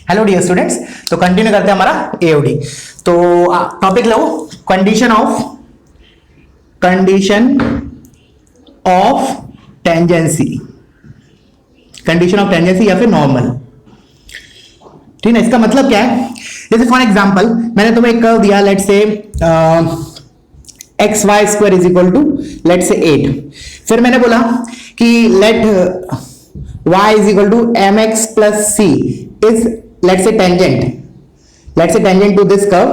Hello dear students, तो continue करते हैं हमारा एओडी। तो topic low condition of tangency, condition of tangency या फिर नॉर्मल। ठीक है, इसका मतलब क्या है? जैसे फॉर एग्जांपल मैंने तुम्हें एक कर्व दिया, let's say X Y square is equal to let's say 8। फिर मैंने बोला कि let y is equal to mx plus c is let's say tangent to this curve,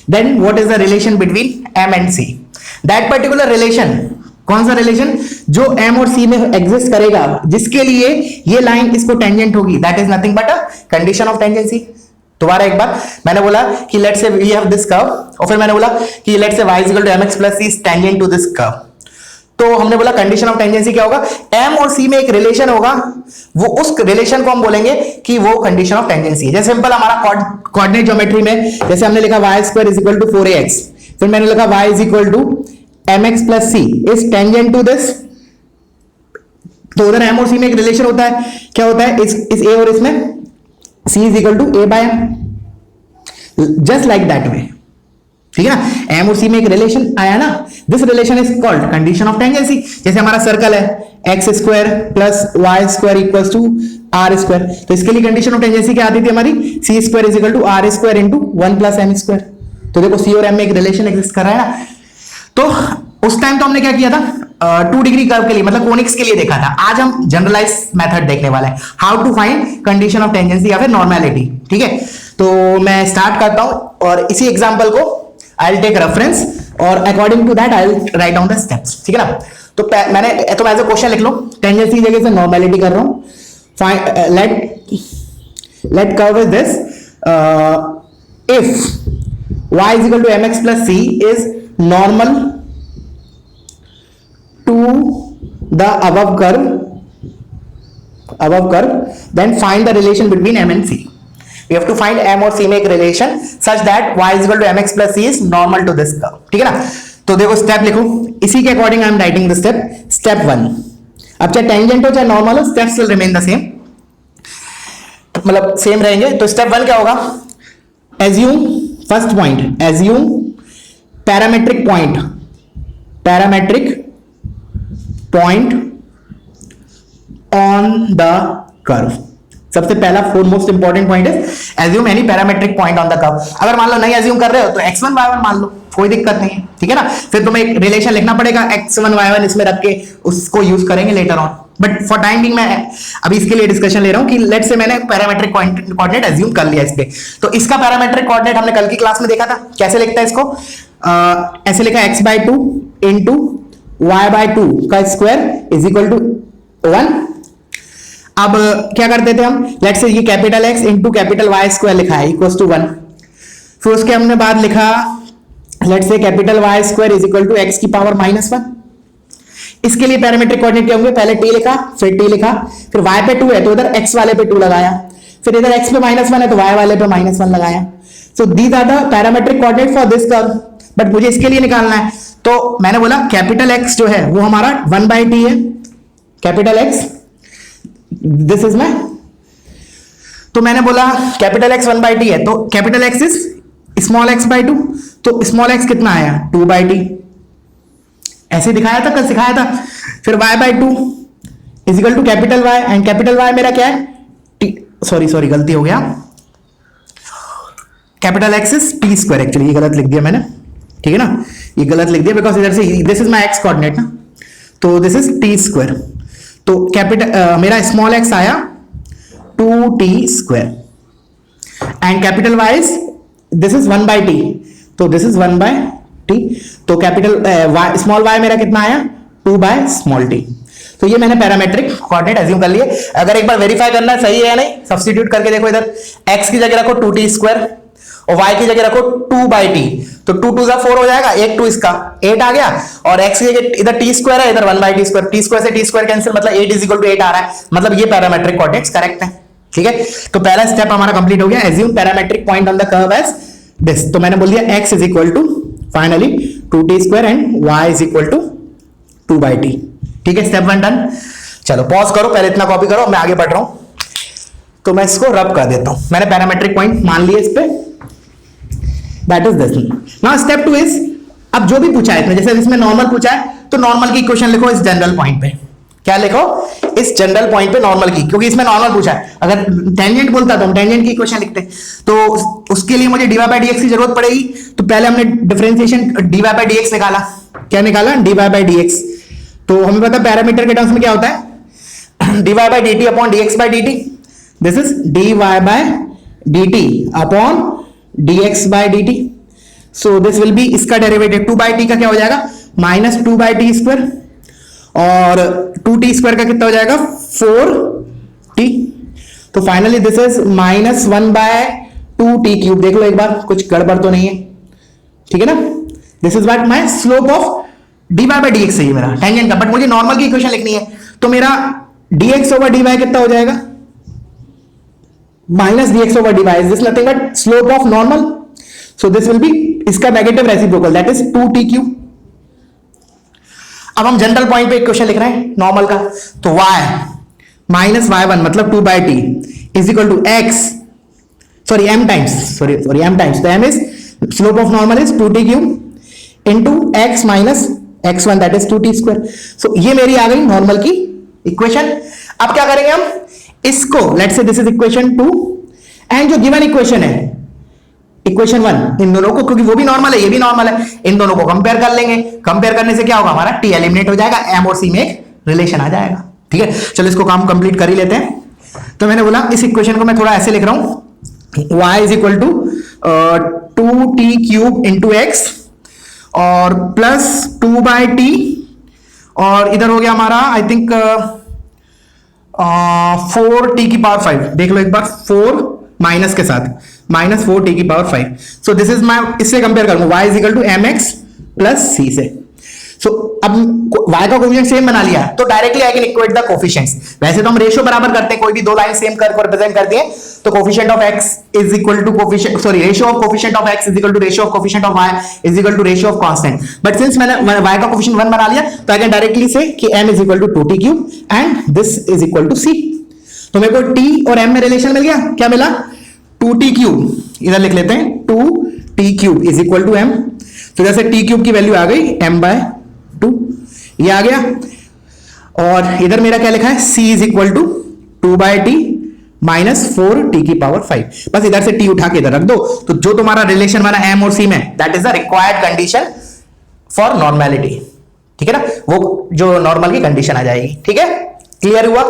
then what is the relation between m and c? That particular relation, कौन सा relation जो m और c में exist करेगा, जिसके लिए ये line इसको टेंजेंट होगी, that is nothing but a condition of tangency. दोबारा एक बार मैंने बोला कि let's say we have this curve, और फिर मैंने बोला कि let's say y is equal to mx plus c is tangent to this curve। तो हमने बोला कंडीशन ऑफ टेंजेंसी क्या होगा? m और c में एक रिलेशन होगा, वो उस रिलेशन को हम बोलेंगे कि वो कंडीशन ऑफ टेंजेंसी है। जैसे सिंपल हमारा कोऑर्डिनेट ज्योमेट्री में जैसे हमने लिखा y square is equal to 4ax, फिर मैंने लिखा y is equal to mx plus c is tangent to this. तो उधर m और c में एक रिलेशन होता है, क्या होता है? इस a और इसमें c is equal to a by m, just like that way. ठीक है ना, m और c में एक रिलेशन आया ना, this relation is called condition of tangency. जैसे हमारा सर्कल है X square plus Y square equals to R square, तो इसके लिए कंडीशन ऑफ टेंजेंसी क्या आती थी हमारी? C square is equal to R square into 1 plus M square. तो देखो सी और एम में एक रिलेशन एग्जिस्ट कर रहा है ना। तो उस टाइम तो हमने क्या किया था, 2 डिग्री कर्व के लिए मतलब कोनिक्स के लिए देखा था। आज हम जनरलाइज मेथड देखने वाले हैं, how to find condition of tangency या फिर नॉर्मेलिटी। ठीक है, तो मैं स्टार्ट करता हूं और इसी एग्जांपल को आई विल टेक रेफरेंस और according to that I will write down the steps. ठीक है ना, तो मैंने तो एज अ क्वेश्चन लिख लो, टेंजेंसी जगह से नॉर्मेलिटी कर रहा हूं। Let curve is this, if y is equal to mx plus c is normal to the above curve, then find the relation between m and c. We have to find m और c में एक relation such that y is equal to mx plus c is normal to this curve। ठीक है ना, तो देखो step लिखो, इसी के according I am writing the step 1। अब चाहे टेंजेंट हो चाहे नॉर्मल हो, steps will remain the same, मतलब सेम रहेंगे। तो स्टेप 1 क्या होगा? Assume, first point assume parametric point on the curve. सबसे पहला मोस्ट इंपॉर्टेंट पॉइंट है assume any parametric point on the curve. अगर मान लो नहीं एज्यूम कर रहे हो तो x1 y1 मान लो, कोई दिक्कत नहीं है। ठीक है ना, फिर तुम्हें एक रिलेशन लिखना पड़ेगा x1 y1, इसमें रख के उसको यूज करेंगे later on, but for time being मैं अभी इसके लिए डिस्कशन ले रहा हूं कि लेट से मैंने पैरामेट्रिक कोऑर्डिनेट एज्यूम कर लिया इस पे। तो इसका पैरामेट्रिक कोऑर्डिनेट हमने कल की क्लास में देखा था, कैसे लिखता है इसको? ऐसे लिखा x/2 इंटू y/2 का स्क्वायर इज इक्वल टू 1। अब क्या करते थे हम? लेट्स से ये capital X into capital Y square लिखा है इक्वल्स टू 1। फिर उसके हमने बाद लिखा let's say capital Y square is equal to x की पावर -1। इसके लिए पैरामेट्रिक कोऑर्डिनेट क्या होंगे? पहले t लिखा, फिर t लिखा, फिर y पे 2 है तो इधर x वाले पे 2 लगाया, फिर इधर x पे -1 है तो y वाले पे -1 लगाया। So these are the parametric coordinate for this curve, but मुझे इसके लिए निकालना है। तो मैंने बोला कैपिटल X जो है वो हमारा 1/t है, capital X this is my, तो मैंने बोला कैपिटल X 1/t है, तो capital X is small x/2, तो स्मॉल x कितना आया? 2/t। ऐसे दिखाया था, कल सिखाया था। फिर y/2 is equal to capital Y, and capital Y मेरा क्या है? सॉरी गलती हो गया, capital X is t square. Actually ये गलत लिख दिया मैंने, ठीक है ना, ये गलत लिख दिया बिकॉज इधर से this is my x coordinate ना, तो दिस इज t स्क्वायर। तो कैपिटल मेरा स्मॉल x आया 2t square and capital Y is this is 1/t, तो दिस इज 1/t। तो कैपिटल स्मॉल y मेरा कितना आया? 2/t। तो ये मैंने पैरामेट्रिक कोऑर्डिनेट एज्यूम कर लिए। अगर एक बार वेरीफाई करना है सही है या नहीं, सब्स्टिट्यूट करके देखो, इधर x की जगह रखो 2t स्क्वायर और y की जगह रखो 2/t, तो 2 2 जा 4 हो जाएगा, 1 2 इसका 8 आ गया, और x की जगह इधर t स्क्वायर है, इधर 1/t स्क्वायर, t स्क्वायर से t स्क्वायर कैंसिल, मतलब 8 इज इक्वल टू 8 आ रहा है, मतलब ये पैरामेट्रिक कोऑर्डिनेट्स करेक्ट है। ठीक है, तो पहला स्टेप हमारा कंप्लीट हो गया, assume parametric point on the curve as this. तो मैंने बोल दिया x is equal to finally 2t square and y is equal to 2/t। ठीक है, स्टेप 1 डन। चलो पॉज करो, पहले इतना कॉपी करो, मैं आगे बढ़ रहा हूं। तो मैं इसको रब कर देता हूं, मैंने पैरामेट्रिक पॉइंट मान लिया इस पे, that is this. Now step 2 is, अब जो भी पूछा है इसमें, जैसे इसमें नॉर्मल पूछा है तो नॉर्मल की इक्वेशन लिखो इस जनरल पॉइंट पे। क्या लिखो? इस जनरल पॉइंट पे नॉर्मल की, क्योंकि इसमें नॉर्मल पूछा है। अगर टेंजेंट बोलता तो हम टेंजेंट की इक्वेशन लिखते, तो उसके लिए मुझे dy by dx की जरूरत पड़ेगी। तो पहले हमने डिफरेंशिएशन dy by dx निकाला। क्या निकाला? dy by dx। तो हमें पता है पैरामीटर के टर्म्स में क्या होता है, dy by dt upon dx by dt। This is dy by dt upon dx by dt। So this will be, इसका डेरिवेटिव 2 by t का क्या हो जाएगा? माइनस 2 by t स्क्वायर, और 2t स्क्वायर का कितना हो जाएगा? 4t। तो finally this is minus 1 by 2t cube. देख लो एक बार, कुछ गड़बड़ तो नहीं है, ठीक है ना? This is what my slope of dy by dx है मेरा टेंजेंट का, बट मुझे नॉर्मल की इक्वेशन लिखनी है। तो मेरा dx ओवर dy कितना हो जाएगा? Minus dx over dy। Is this nothing but slope of normal. So this will be, इसका negative reciprocal, that is 2t cube. अब हम जनरल पॉइंट पे इक्वेशन लिख रहे हैं नॉर्मल का, तो y माइनस y1 मतलब 2 by t is equal to x, sorry m times, sorry m times, तो m is slope of normal is 2t cube into x minus x1 that is 2t square. So ये मेरी आ गई normal की equation. अब क्या करेंगे हम इसको, let's say this is equation 2 and जो गिवन इक्वेशन है इक्वेशन 1, इन दोनों को, क्योंकि वो भी नॉर्मल है ये भी नॉर्मल है, इन दोनों को कंपेयर कर लेंगे। कंपेयर करने से क्या होगा? हमारा t एलिमिनेट हो जाएगा, m और c में एक रिलेशन आ जाएगा। ठीक है, चलो इसको काम कंप्लीट कर ही लेते हैं। तो मैंने बोला इस इक्वेशन को मैं थोड़ा ऐसे लिख रहा हूं, y is equal to 2t cube into X और प्लस 2 बाई टी, और इधर हो गया हमारा आई थिंक 4t की पावर 5। देख लो एक बार, 4 माइनस के साथ माइनस 4t की power 5। So this is my, इससे कंपेयर करूंगा y is equal to M X plus C से। सो अब y का कोफिशिएंट सेम बना लिया तो directly I can equate the coefficients. वैसे तो हम रेशियो बराबर करते हैं, कोई भी दो लाइन सेम कर्व को रिप्रेजेंट करती है, तो coefficient of x is equal to coefficient, sorry ratio of coefficient of x is equal to ratio of coefficient of y is equal to ratio of constant. But since मैंने y का coefficient 1 बना लिया तो I can directly से कि m is equal to 2t cube and this is equal to c। तो मेरे को t और m में रिलेशन मिल गया। क्या मिला? 2t क्यूब, इधर लिख लेते हैं 2t cube is equal to m। तो जैसे t क्यूब की वैल्यू आ गई m बाय 2, ये आ गया। और इधर मेरा क्या लिखा है? c is equal to 2 by T minus 4t की पावर 5। बस इधर से t उठा के इधर रख दो, तो जो तुम्हारा रिलेशन बना m और c में, that is the required condition for normality. ठीक है ना, वो जो नॉर्मल की कंडीशन आ जाएगी। ठीक है, क्लियर हुआ?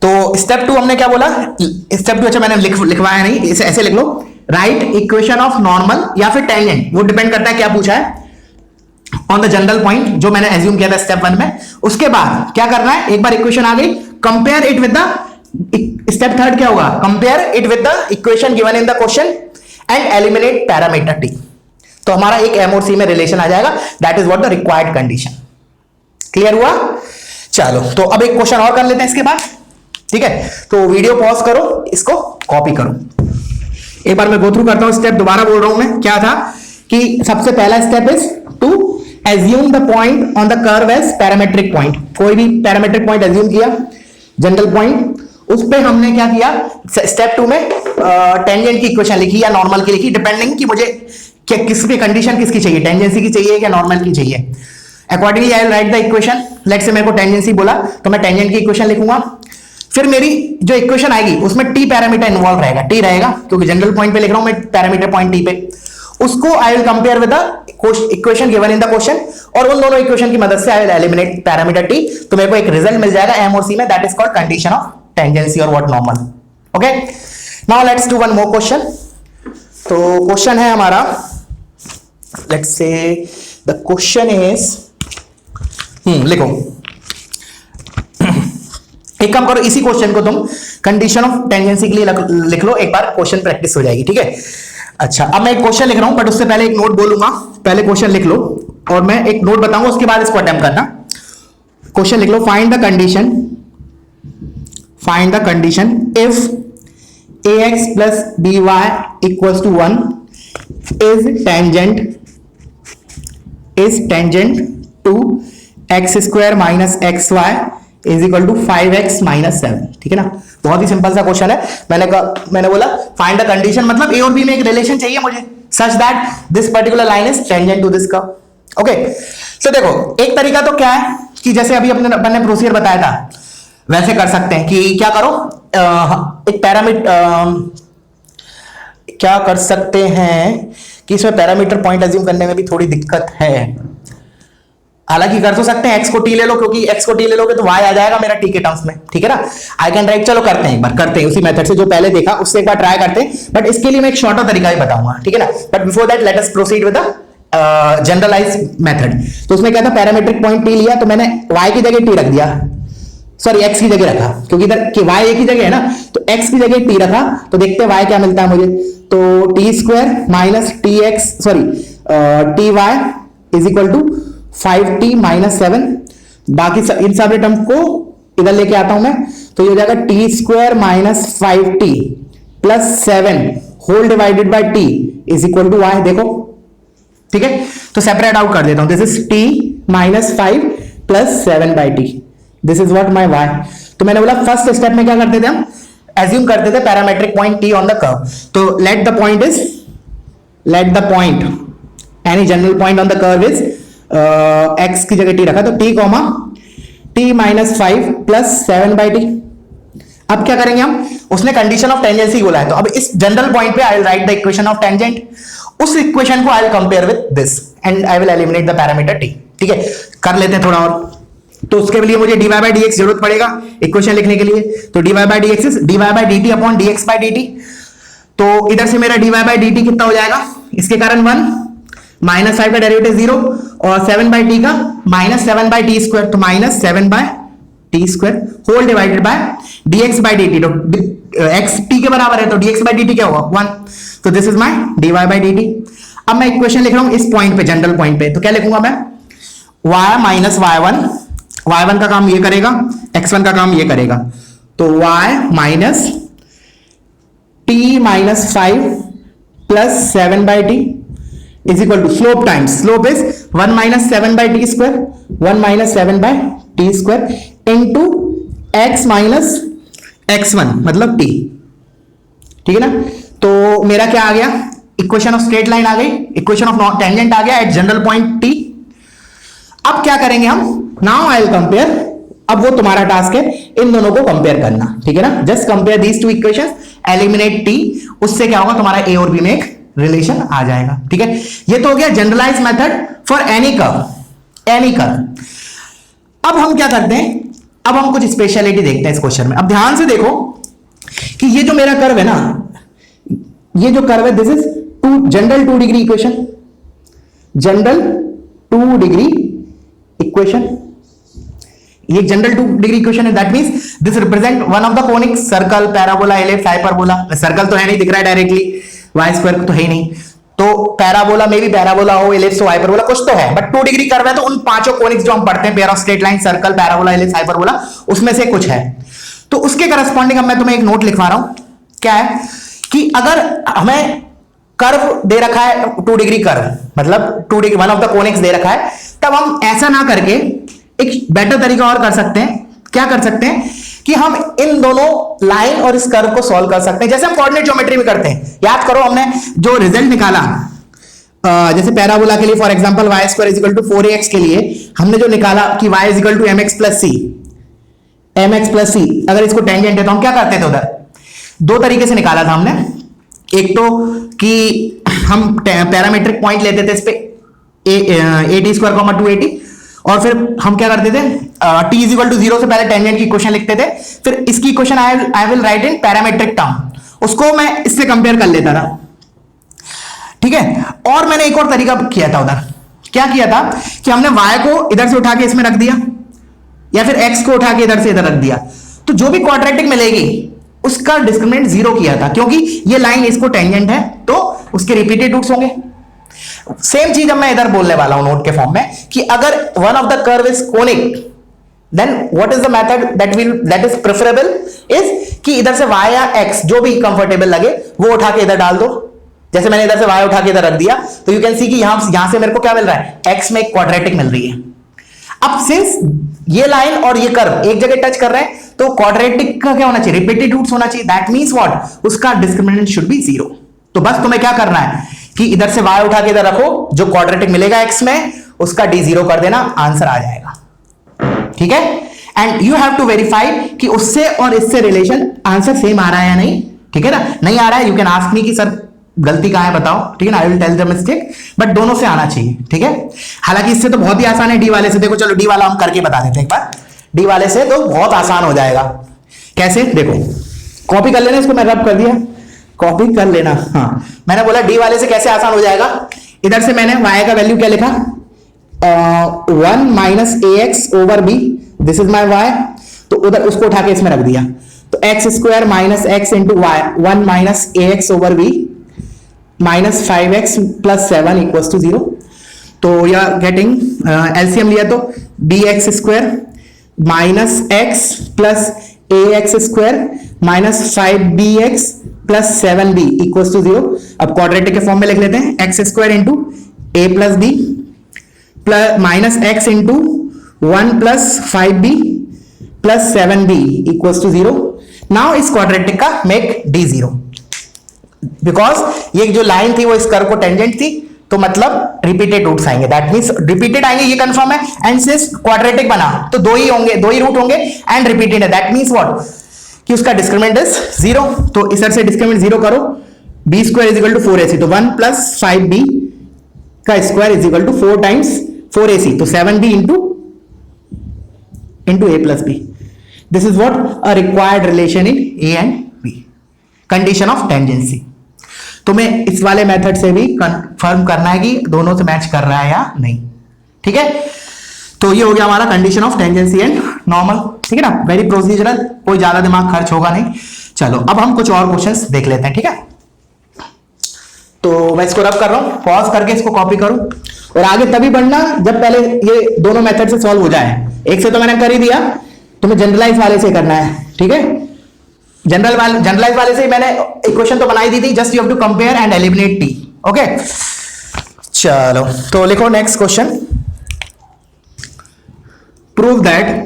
तो स्टेप 2 हमने क्या बोला? स्टेप 2 अच्छा मैंने लिखवाया नहीं, इसे ऐसे लिख लो, राइट इक्वेशन ऑफ नॉर्मल या फिर टेंजेंट, वो डिपेंड करता है क्या पूछा है, ऑन द जनरल पॉइंट जो मैंने एज्यूम किया था स्टेप 1 में। उसके बाद क्या करना है, एक बार इक्वेशन आ गई, compare it with the, step 3 क्या होगा? Compare it with the equation given in the question and eliminate parameter T. तो हमारा एक m और c में रिलेशन आ जाएगा, that is what the required condition. Clear हुआ? चलो तो अब एक क्वेश्चन और कर लेते हैं इसके बाद। ठीक है, तो वीडियो पॉज करो, इसको कॉपी करो। एक बार मैं गो थ्रू करता हूं, स्टेप दोबारा बोल रहा हूं मैं। क्या था कि सबसे पहला step is to assume the point on the curve as parametric point. कोई भी पैरामेट्रिक पॉइंट एज्यूम किया, जनरल पॉइंट, उस पे हमने क्या किया, स्टेप 2 में टेंजेंट की इक्वेशन लिखी या नॉर्मल की लिखी, डिपेंडिंग कि मुझे क्या किस पे कंडीशन किसकी चाहिए, टेंजेंसी की चाहिए या नॉर्मल की चाहिए। Accordingly I will right the equation. Let's say मेरे को टेंजेंसी बोला तो मैं टेंजेंट की इक्वेशन लिखूंगा। फिर मेरी जो इक्वेशन आएगी उसमें t पैरामीटर इन्वॉल्व रहेगा, t रहेगा क्योंकि जनरल पॉइंट पे लिख रहा हूं मैं, पैरामीटर पॉइंट t पे। उसको I will compare with the equation given in the question, और उन दोनों इक्वेशन की मदद से I will eliminate parameter t। तो मेरे को एक रिजल्ट मिल जाएगा m और c में, that is called condition of tangency और what normal. Okay, now let's do one more question. तो क्वेश्चन है हमारा, let's say the question is, लिखो, एक काम करो, इसी क्वेश्चन को तुम कंडीशन ऑफ टेंजेंसी के लिए लिख लो, एक बार क्वेश्चन प्रैक्टिस हो जाएगी। ठीक है, अच्छा अब मैं एक क्वेश्चन लिख रहा हूं, बट उससे पहले एक नोट बोलूंगा। पहले क्वेश्चन लिख लो और मैं एक नोट बताऊंगा, उसके बाद इसको अटेम्प्ट करना। क्वेश्चन लिख लो, find the condition if ax plus by equals to 1 is tangent to x square minus xy is equal to 5x minus 7। ठीक है ना, बहुत ही सिंपल सा क्वेश्चन है। मैंने बोला फाइंड द कंडीशन, मतलब ए और बी में एक रिलेशन चाहिए मुझे such that this particular line is tangent to this curve. Okay, so देखो एक तरीका तो क्या है कि जैसे अभी अपन ने प्रोसीजर बताया था वैसे कर सकते हैं कि क्या करो, एक पैरामीटर क्या कर सकते हैं कि इसमें पैरामीटर पॉइंट अज्यूम करने में भी थोड़ी दिक्कत है। हालांकि कर तो सकते हैं, x को t ले लो, क्योंकि x को t ले लोगे तो y आ जाएगा मेरा t के टर्म्स में। ठीक है ना, आई कैन राइट, चलो करते हैं एक बार, करते हैं उसी मेथड से जो पहले देखा उससे एक बार ट्राई करते हैं, बट इसके लिए मैं एक शॉर्टर तरीका भी बताऊंगा। ठीक है ना, but before that let us proceed with the generalise method. तो उसमें क्या था, पैरामीट्रिक पॉइंट t लिया तो मैंने y की जगह t रख दिया, सॉरी x की जगह रखा, क्योंकि इधर y एक ही जगह है ना, तो x की जगह t रखा। तो देखते हैं y क्या मिलता है मुझे, तो T square minus T X sorry T Y is equal to 5t minus 7। बाकी इन सारे टर्म को इधर लेके आता हूं मैं, तो ये हो जाएगा T square minus 5t plus 7 whole divided by t is equal to y। देखो ठीक है, तो सेपरेट आउट कर देता हूं, this is t minus 5 plus 7 by T, this is what my y। तो मैंने बोला फर्स्ट स्टेप में क्या करते थे हम, एज्यूम करते थे parametric point t on the curve. तो let the point any general point on the curve is x की जगह t रखा, तो t comma t minus 5 plus 7 by T. अब क्या करेंगे हम, उसने कंडीशन ऑफ टेंजेंसी बोला है, तो अब इस जनरल पॉइंट पे आई will right the equation of tangent, उस इक्वेशन को I will compare with this and I will eliminate the parameter t। ठीक है, कर लेते हैं थोड़ा और। तो उसके लिए मुझे dy by dx जरूरत पड़ेगा इक्वेशन लिखने के लिए, तो dy by dx is dy by dt upon dx by dt। तो इधर से मेरा dy by dt कितना हो जाएगा, इसके कारण 1, माइनस 5 का डेरिवेटिव 0 और 7 बाई टी का माइनस 7 बाई टी स्क्वायर, तो minus 7 by T square whole divided by dx by dt। तो x t के बराबर है तो dx by dt क्या होगा 1, तो this is my dy by dt। अब मैं इक्वेशन लिख रहा हूं इस पॉइंट पे, जनरल पॉइंट पे, तो क्या लिखूंगा मैं, y माइनस y1 का काम ये करेगा, x1 का काम ये करेगा, तो y minus t minus 5 plus 7 by T is equal to slope times slope is 1 minus 7 by T square, 1 minus 7 by T square into x minus x1 मतलब t। ठीक है ना, तो मेरा क्या आ गया, इक्वेशन ऑफ स्ट्रेट लाइन आ गई, equation of tangent आ गया एट जनरल पॉइंट t। अब क्या करेंगे हम, नाउ आई विल कंपेयर, अब वो तुम्हारा टास्क है इन दोनों को कंपेयर करना। ठीक है ना, just compare these two equations, eliminate t, उससे क्या होगा तुम्हारा a और b में एक रिलेशन आ जाएगा। ठीक है, ये तो हो गया generalise method for any curve. अब हम क्या करते हैं, अब हम कुछ स्पेशलिटी देखते हैं इस क्वेश्चन में। अब ध्यान से देखो कि ये जो मेरा कर्व है ना, ये जो कर्व है this is general 2 degree equation, general 2 degree equation, ये जनरल 2 डिग्री इक्वेशन है, that means this represent one of the conic circle, parabola, ellipse, hyperbola. Circle तो है नहीं, दिख रहा है डायरेक्टली, वाई स्क्वायर तो है ही नहीं, तो पैराबोला में भी पैराबोला हो, एलिप्स हो, हाइपरबोला कुछ तो है, बट 2 डिग्री कर्व है तो उन पांचों कोनिक्स जो हम पढ़ते हैं, pair of straight line, circle, parabola, ellipse, hyperbola, उसमें से कुछ है। तो उसके करस्पॉन्डिंग अब मैं तुम्हें एक नोट लिखवा रहा हूं, क्या है कि अगर हमें कर्व दे रखा है 2 डिग्री कर्व, मतलब 2 degree one of the conics दे रखा है, तब हम ऐसा ना करके एक बेटर तरीका और कर सकते हैं। क्या कर सकते हैं कि हम इन दोनों लाइन और इस कर्व को सॉल्व कर सकते हैं, जैसे हम कोऑर्डिनेट ज्योमेट्री में करते हैं। याद करो हमने जो रिजल्ट निकाला, जैसे पैराबोला के लिए for example y square is equal to 4ax के लिए हमने जो निकाला कि y is equal to mx plus c, अगर इसको टेंजेंट है तो हम क्या करते थे, उधर 2 तरीके से निकाला था हमने। एक तो कि हम पैरामीट्रिक पॉइंट लेते थे इस पे a t square comma 2at, और फिर हम क्या करते थे, t इज इक्वल टू 0 से पहले टेंजेंट की इक्वेशन लिखते थे, फिर इसकी equation I will right in parametric term, उसको मैं इससे कंपेयर कर लेता था। ठीक है, और मैंने एक और तरीका किया था उधर, क्या किया था कि हमने y को इधर से उठा के इसमें रख दिया, या फिर x को उठा के इधर से इधर रख दिया, तो जो भी क्वाड्रेटिक मिलेगी उसका डिस्क्रिमिनेंट 0 किया था, क्योंकि ये लाइन इसको टेंजेंट है तो उसके रिपीटेड रूट्स होंगे। सेम चीज अब मैं इधर बोलने वाला हूं नोट के फॉर्म में कि अगर one of the curve is conic, then what is the method that is preferable is कि इधर से y या x जो भी कंफर्टेबल लगे वो उठा के इधर डाल दो। जैसे मैंने इधर से y उठा के इधर रख दिया, तो यू कैन सी कि यहां से मेरे को क्या मिल रहा है, x में एक क्वाड्रेटिक मिल रही है। अब सिंस ये लाइन और ये कर्व एक जगह टच कर रहे हैं तो क्वाड्रेटिक का क्या होना चाहिए, रिपीटेड रूट्स होना चाहिए, दैट मींस व्हाट, उसका डिस्क्रिमिनेंट शुड बी 0। तो बस तुम्हें क्या करना है कि इधर से y उठा के इधर रखो, जो क्वाड्रेटिक मिलेगा x में उसका d0 कर देना, आंसर आ जाएगा। ठीक है, and you have to verify कि उससे और इससे रिलेशन आंसर सेम आ रहा है या नहीं। ठीक है ना, नहीं आ रहा है यू कैन आस्क मी कि सर गलती कहां है बताओ, ठीक है ना, I will tell the mistake, but दोनों से आना चाहिए। ठीक है, हालांकि इससे तो बहुत ही आसान है, डी वाले से देखो, चलो डी वाला हम करके बता देते हैं एक बार। डी वाले से तो बहुत आसान हो जाएगा। कैसे, देखो कॉपी कर लेना इसको, मैं रब कर दिया, कॉपी कर लेना। हाँ, मैंने बोला डी वाले से कैसे आसान हो जाएगा। इधर से मैंने y का वैल्यू क्या लिखा, 1 minus ax over b, this is my y, तो उधर उसको उठा के इसमें रख दिया, तो X square minus X into Y, 1 minus ax over b minus 5x plus 7 equals to 0। तो यू आर गेटिंग एलसीएम लिया तो bx square minus x plus ax square minus 5bx plus 7b equals to 0। अब quadratic के form में लिख लेते हैं, X square into A plus B plus minus X into 1 plus 5b plus 7b equals to 0। Now इस quadratic का make d0, because ये जो लाइन थी वो इस कर्व को टेंजेंट थी, तो मतलब रिपीटेड रूट्स आएंगे, दैट मींस रिपीटेड आएंगे, ये कंफर्म है। एंड सिंस क्वाड्रेटिक बना तो दो ही होंगे, दो ही रूट होंगे एंड रिपीटेड है, दैट मींस व्हाट कि उसका डिस्क्रिमिनेंट इज 0। तो इस तरह से डिस्क्रिमिनेंट 0 करो, B square is equal to 4ac, तो 1 प्लस 5b का square is equal to 4 times 4ac, तो 7b into a plus b। This is what a required relation in a and b, condition of tangency. तुम्हें इस वाले method से भी confirm करना है कि दोनों से मैच कर रहा है या नहीं। ठीक है, तो ये हो गया हमारा condition of tangency and normal. ठीक है ना, वेरी प्रोसीजरल, कोई ज्यादा दिमाग खर्च होगा नहीं। चलो अब हम कुछ और क्वेश्चंस देख लेते हैं। ठीक है, तो मैं इसको रब कर रहा हूं, पॉज करके इसको कॉपी करूं, और आगे तभी बढ़ना जब पहले ये दोनों मेथड से सॉल्व हो जाए। एक से तो मैंने कर ही दिया, तुम्हें जनरलाइज वाले से करना है। ठीक है, जनरलाइज वाले से मैंने इक्वेशन तो बनाई दी थी, just you have to compare and eliminate T. Okay, चलो तो लिखो नेक्स्ट क्वेश्चन, prove that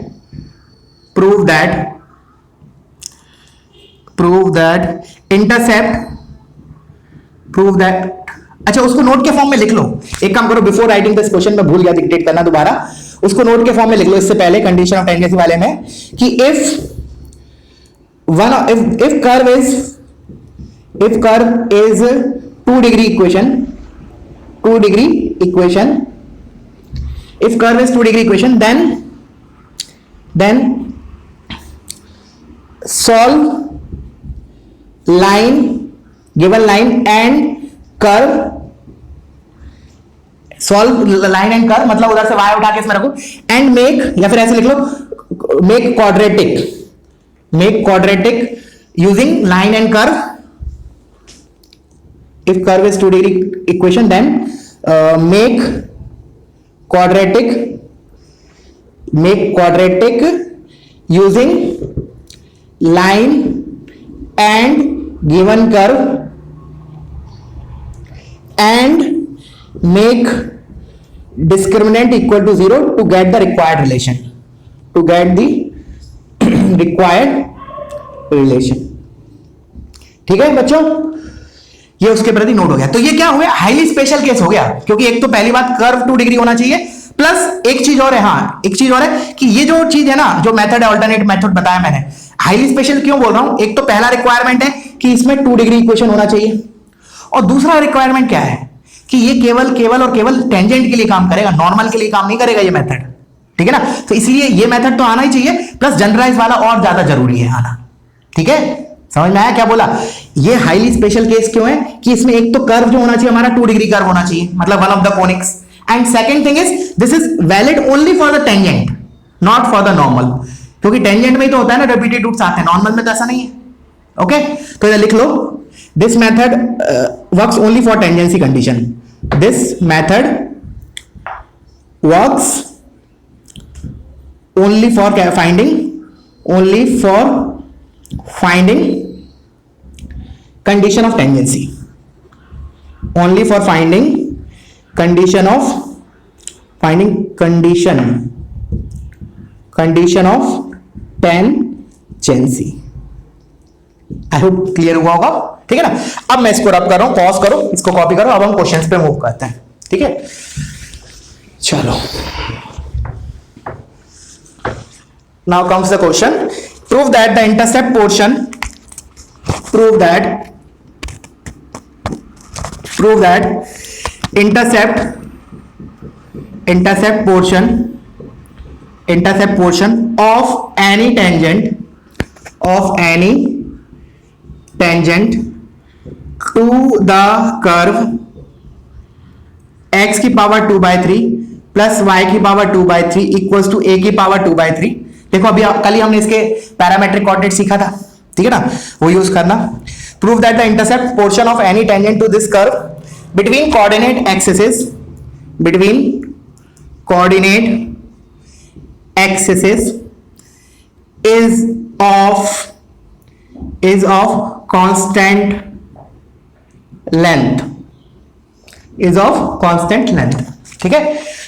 अच्छा उसको नोट के फॉर्म में लिख लो। एक काम करो, बिफोर राइटिंग दिस क्वेश्चन, मैं भूल गया डिक्टेट करना दोबारा, उसको नोट के फॉर्म में लिख लो इससे पहले कंडीशन ऑफ टेंजेंसी वाले में कि if curve is 2 degree equation, if curve is 2 degree equation, then solve line, given line and curve, solve line and curve मतलब उधर से y उठा के इसमें रखो, and make, या फिर ऐसे लिख लो, make quadratic using line and curve। if curve is 2 degree equation, then make quadratic using line and given curve, and make discriminant equal to 0 to get the required relation, ठीक है बच्चों, ये उसके प्रति नोट हो गया। तो ये क्या हो गया, हाईली स्पेशल केस हो गया, क्योंकि एक तो पहली बात कर्व 2 डिग्री होना चाहिए, प्लस एक चीज और है, हाँ एक चीज और है कि ये जो चीज है ना, जो मेथड है, अल्टरनेट मेथड बताया मैंने, हाईली स्पेशल क्यों बोल रहा हूं, एक तो पहला रिक्वायरमेंट है कि इसमें 2 डिग्री इक्वेशन होना चाहिए, और दूसरा रिक्वायरमेंट क्या है कि ये केवल टेंजेंट के लिए काम करेगा, नॉर्मल के लिए काम नहीं करेगा ये मेथड। ठीक है ना, तो इसलिए ये मेथड तो आना ही चाहिए, प्लस जनरलाइज वाला और ज्यादा जरूरी है आना। ठीक है, समझ में आया क्या बोला। ये हाईली स्पेशल केस क्यों है कि इसमें एक तो कर्व जो होना चाहिए हमारा 2 डिग्री कर्व होना चाहिए, मतलब one of the conics, and second thing is this is valid only for the tangent, not for the normal, क्योंकि टेंजेंट में ही तो होता है ना रिपीटेड रूट्स आते हैं, नॉर्मल में तो ऐसा नहीं है। ओके, तो इधर लिख लो, this method works only for tangency condition, this method works only for finding condition of tangency, only for finding condition condition of tangency. I hope clear हुआ होगा, ठीक है ना। अब मैं इसको रब कर रहा हूं, पॉज करो, इसको कॉपी करो, अब हम क्वेश्चंस पे मूव करते हैं, ठीक है। चलो, now comes the question, prove that the intercept portion, prove that intercept portion of any tangent to the curve x की पावर 2/3 प्लस y की पावर 2/3 इक्वल्स टू a की पावर 2/3। देखो अभी कल ही हमने इसके पैरामेट्रिक कोऑर्डिनेट सीखा था, ठीक है ना, वो यूज करना। Prove that the intercept portion of any tangent to this curve between coordinate axes is of constant length, ठीक है।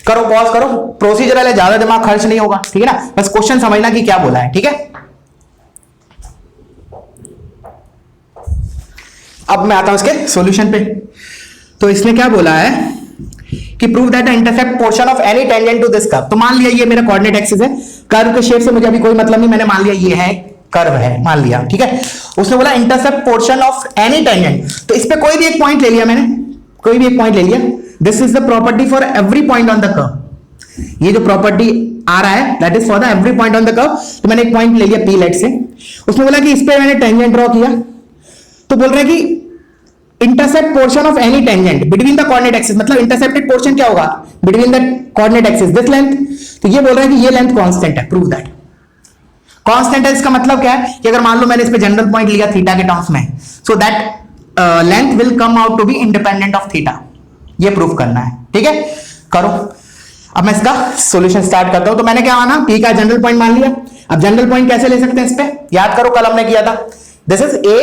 करो, पॉज करो, प्रोसीजरल है, ज्यादा दिमाग खर्च नहीं होगा, ठीक है ना, बस क्वेश्चन समझना कि क्या बोला है, ठीक है। अब मैं आता हूं इसके सॉल्यूशन पे। तो इसने क्या बोला है कि prove that the intercept portion of any tangent to this curve. तो मान लिया ये मेरा कोऑर्डिनेट एक्सिस है, कर्व के शेप से मुझे अभी कोई मतलब नहीं, मैंने मान लिया ये है कर्व है, मान लिया, ठीक है। उसने बोला intercept portion of any tangent, तो इस पे कोई भी एक पॉइंट ले लिया मैंने, कोई भी एक पॉइंट ले लिया। This is the property for every point on the curve. ये जो प्रॉपर्टी आ रहा है that is for the every point on the curve. तो मैंने एक पॉइंट ले लिया P लेट से, उसने बोला कि इस पे मैंने टेंजेंट ड्रॉ किया, तो बोल रहा है कि intercept portion of any tangent between the coordinate axis, मतलब इंटरसेप्टेड पोर्शन क्या होगा between the coordinate axis, this length. तो ये बोल रहा है कि ये लेंथ कांस्टेंट है, प्रूव दैट कांस्टेंट है। इसका मतलब क्या है कि अगर मान लो मैंने इस पे जनरल पॉइंट लिया थीटा के टर्म्स में, so that length will come out to be independent of theta, ये प्रूव करना है, ठीक है। करो, अब मैं इसका सॉल्यूशन स्टार्ट करता हूं। तो मैंने क्या माना, P का जनरल पॉइंट मान लिया। अब जनरल पॉइंट कैसे ले सकते हैं इस पे, याद करो कल हमने किया था, this is a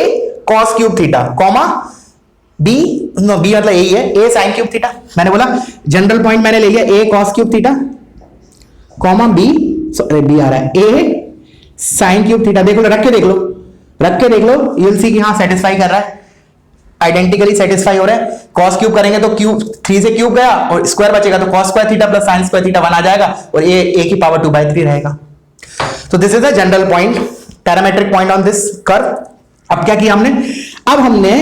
cos cube theta comma b, no b मतलब यही है, a sin क्यूब थीटा। मैंने बोला जनरल पॉइंट मैंने ले लिया a cos cube theta comma b, sorry b आ रहा है a sin क्यूब थीटा। देख लो, रख के देख लो, यू विल सी कि हाँ सेटिस्फाई कर रहा है, आइडेंटिकली सेटिस्फाई हो रहा है। cos क्यूब करेंगे तो क्यूब 3 से क्यूब गया और स्क्वायर बचेगा, तो cos square theta plus sin square theta 1 आ जाएगा और a की पावर 2/3 रहेगा। तो this is the general point, parametric point on this curve. अब क्या किया हमने, अब हमने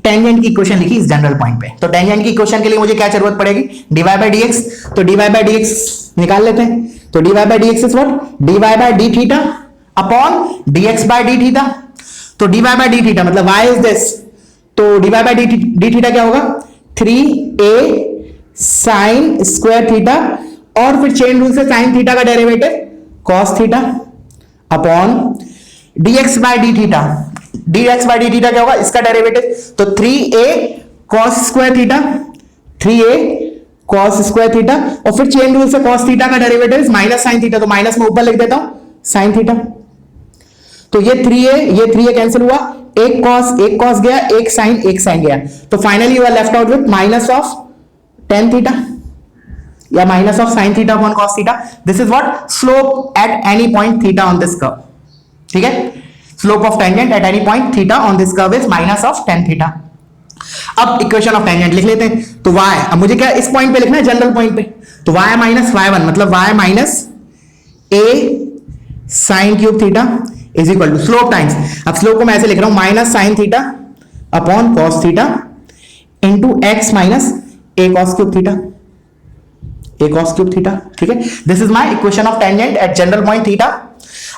टेंजेंट की इक्वेशन लिखी इस जनरल पॉइंट पे। तो टेंजेंट की इक्वेशन के लिए मुझे क्या जरूरत पड़ेगी, dy by dx। तो dy by dx निकाल लेते हैं। तो dy by dx is what, dy by d theta upon dx by d theta. तो dy by d थीटा मतलब y इज दिस, तो dy by d थीटा क्या होगा, 3a sin स्क्वायर थीटा, और फिर चेन रूल से sin theta का derivative cos theta upon dx by d theta. dx by d theta क्या होगा, इसका डेरिवेटिव, तो 3a cos square theta, 3a cos square theta, और फिर चेन रूल से cos थीटा का डेरिवेटिव माइनस sin थीटा, तो माइनस में ऊपर लिख देता हूं sin थीटा। तो ये 3a कैंसिल हुआ, एक cos गया, एक sin गया, तो finally you are left out with minus of tan theta या minus of sin theta upon cos theta. This is what slope at any point theta on this curve, ठीक है। Slope of tangent at any point theta on this curve is minus of tan theta. अब equation of tangent लिख लेते हैं। तो y, अब मुझे क्या इस पॉइंट पे लिखना है, जनरल पॉइंट पे, तो y माइनस y1 मतलब y minus a sin cube theta is equal to slope times, अब स्लोप को मैं ऐसे लिख रहा हूं minus sin theta upon cos theta into x minus a cos cube theta, a cos cube theta, ठीक है। This is my equation of tangent at general point theta.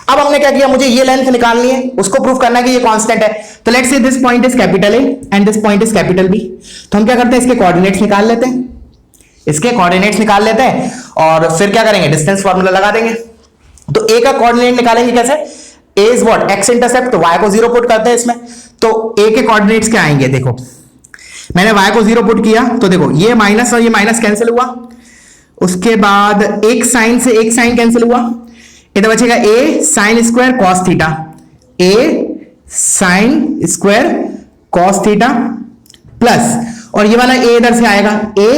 अब हमने क्या किया, मुझे ये लेंथ निकालनी है, उसको प्रूव करना है कि ये कांस्टेंट है। तो let's say this point is capital A and this point is capital B। तो हम क्या करते हैं, इसके कोऑर्डिनेट्स निकाल लेते हैं, और फिर क्या करेंगे, डिस्टेंस फार्मूला लगा देंगे। तो A का कोऑर्डिनेट निकालेंगे कैसे, A is what, x intercept, तो y को 0 पुट करते हैं इसमें। तो A के कोऑर्डिनेट्स क्या आएंगे, देखो मैंने y को 0 पुट किया, तो देखो ये माइनस और ये माइनस कैंसिल हुआ, उसके बाद एक साइन से एक साइन कैंसिल हुआ, इधर बचेगा a sin square cos theta, a sin square cos theta plus, और ये वाला a इधर से आएगा a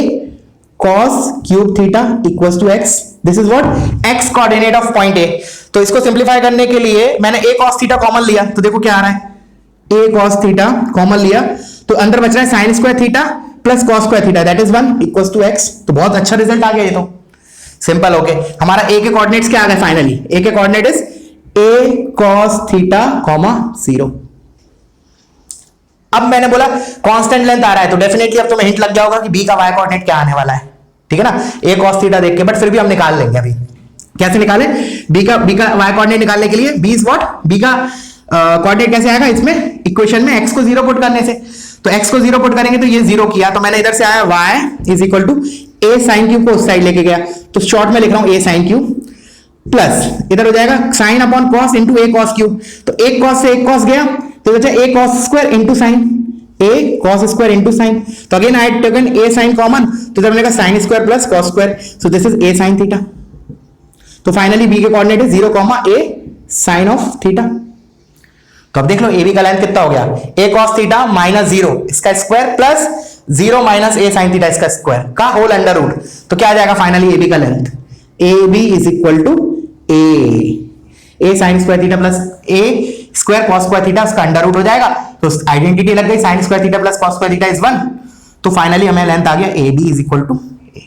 cos cube theta equals to x। This is what X coordinate of point A. तो इसको सिंप्लीफाई करने के लिए मैंने a cos थीटा कॉमन लिया, तो देखो क्या आ रहा है, a cos थीटा कॉमन लिया तो अंदर बच रहा है sin square theta plus cos square theta that is 1 equals to x। तो बहुत अच्छा रिजल्ट आ गया ये तो सिंपल। ओके हमारा a के कोऑर्डिनेट्स क्या आ गए फाइनली, a के coordinate is a cos theta comma 0। अब मैंने बोला कांस्टेंट लेंथ आ रहा है तो डेफिनेटली अब तुम्हें हिंट लग जाओगा कि b का y कोऑर्डिनेट क्या आने वाला है, ठीक है ना, a cos थीटा देख के, बट फिर भी हम निकाल लेंगे अभी। कैसे निकालें, b का y कोऑर्डिनेट निकालने के लिए b इज व्हाट, b का कोऑर्डिनेट कैसे आएगा इसमें इक्वेशन में, x को 0 पुट करने से, तो x को 0 पुट करेंगे तो ये 0 किया, तो मैंने इधर से आया y is equal to a sin cube को उस साइड लेके गया, तो शॉर्ट में लिख रहा हूं a sin क्यूब प्लस इधर हो जाएगा sin upon cos into a cos cube, तो एक cos से एक cos गया तो बचा a cos square into sin, a cos square into sin, तो again I had taken a sin common, तो इधर मिलेगा sin square plus cos square, so this is a sin theta. तो फाइनली b के coordinate है 0, a sin of theta. तो अब देख लो ab का लेंथ कितना हो गया, a cos थीटा माइनस 0 इसका square plus 0 minus a sin theta इसका स्क्वायर का होल अंडर रूट, तो क्या आ जाएगा फाइनली ab का length, ab is equal to a sin square theta plus a square cos square theta उसका under root हो जाएगा, तो आइडेंटिटी लग गई sin square theta plus cos square theta is 1, तो फाइनली हमें लेंथ आ गया ab is equal to a,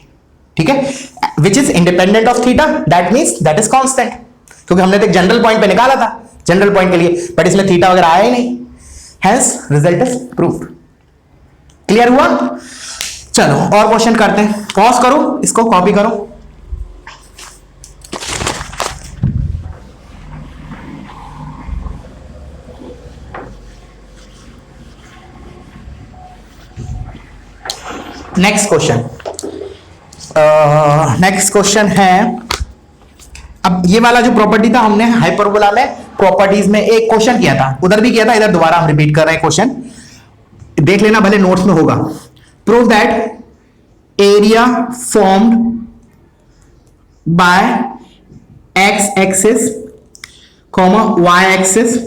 ठीक है, which is independent of theta that means that is constant, क्योंकि हमने तो एक जनरल पॉइंट पे निकाला था जनरल पॉइंट के लिए, बट इसमें थीटा वगैरह आया ही नहीं, hence result is proved. Clear हुआ, चलो और क्वेश्चन करते हैं, पॉज करो इसको कॉपी करो। नेक्स्ट क्वेश्चन है, अब ये वाला जो प्रॉपर्टी था हमने हाइपरबोला में प्रॉपर्टीज में एक क्वेश्चन किया था, उधर भी किया था, इधर दोबारा हम रिपीट कर रहे हैं क्वेश्चन, देख लेना भले नोट्स में होगा। Prove that area formed by x axis comma y axis